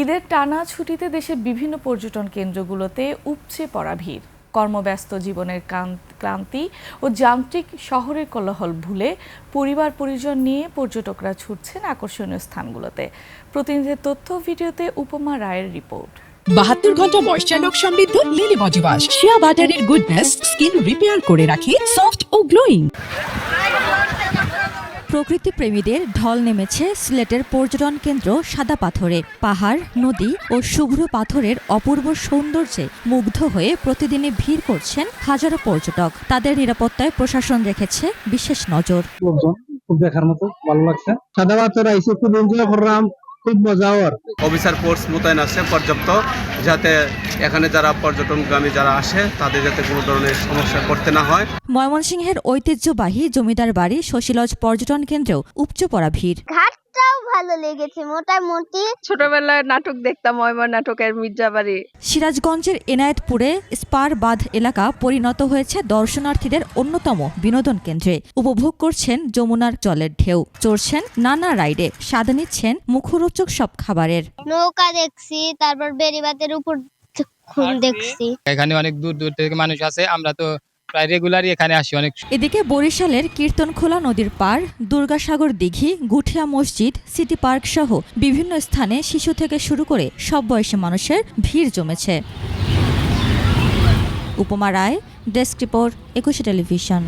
ঈদের টানা ছুটিতে দেশের বিভিন্ন পর্যটন কেন্দ্রগুলোতে উপচে পড়া ভিড়। কর্মব্যস্ত জীবনের ক্লান্তি ও যান্ত্রিক শহরের কোলাহল ভুলে পরিবার পরিজন নিয়ে পর্যটকরা ছুটছেন আকর্ষণীয় স্থানগুলোতে। প্রতিনিধির তথ্য ভিডিওতে উপমা রায়ের রিপোর্ট। 72 ঘন্টা ময়েশ্চার লক সমৃদ্ধ লিলি বডি ওয়াশ শিয়া বাটারের গুডনেস স্কিন রিপেয়ার করে রাখে সফট ও গ্লোয়িং। প্রকৃতি প্রেমীদের ঢল নেমেছে সিলেটের পর্যটন কেন্দ্র সাদা পাথরে। পাহাড়, নদী ও শুভ্র পাথরের অপূর্ব সৌন্দর্যে মুগ্ধ হয়ে প্রতিদিনই ভিড় করছেন হাজারো পর্যটক। তাদের নিরাপত্তায় প্রশাসন রেখেছে বিশেষ নজর। খুব দেখার মতো ভালো লাগছে। সাদা পাথর আইসে খুব এনজয় করলাম, খুব মজা হওয়ার। অফিসার ফোর্স মোতায়েন আছে পর্যাপ্ত, যাতে এখানে যারা পর্যটনগামী যারা আসে তাদের যাতে কোনো ধরনের সমস্যা করতে না হয়। ময়মনসিংহের ঐতিহ্যবাহী জমিদার বাড়ি শশীলজ পর্যটন কেন্দ্রেও উপচে পড়া ভিড়। ঘাটটাও ভালো লেগেছে মোটামুটি। ছোটবেলায় নাটক দেখতাম, ময়মন নাটকের মির্জাবাড়ি। সিরাজগঞ্জের এনায়েতপুরে স্পার বাঁধ এলাকা পরিণত হয়েছে দর্শনার্থীদের অন্যতম বিনোদন কেন্দ্রে। উপভোগ করছেন যমুনার জলের ঢেউ, চড়ছেন নানা রাইডে, স্বাদ নিচ্ছেন মুখরোচক সব খাবারের। নৌকা দেখছি, তারপর বেড়িবাতের উপর দেখছি। এখানে অনেক দূর দূর থেকে মানুষ আসে, আমরা তো প্রায় রেগুলারই এখানে আসি অনেক। এদিকে বরিশালের কীর্তনখোলা নদীর পার, দুর্গাসাগর দিঘি, গুঠিয়া মসজিদ, সিটি পার্ক সহ বিভিন্ন স্থানে শিশু থেকে শুরু করে সব বয়সী মানুষের ভিড় জমেছে। উপমা রায়, ডেস্ক রিপোর্ট, 21 টেলিভিশন।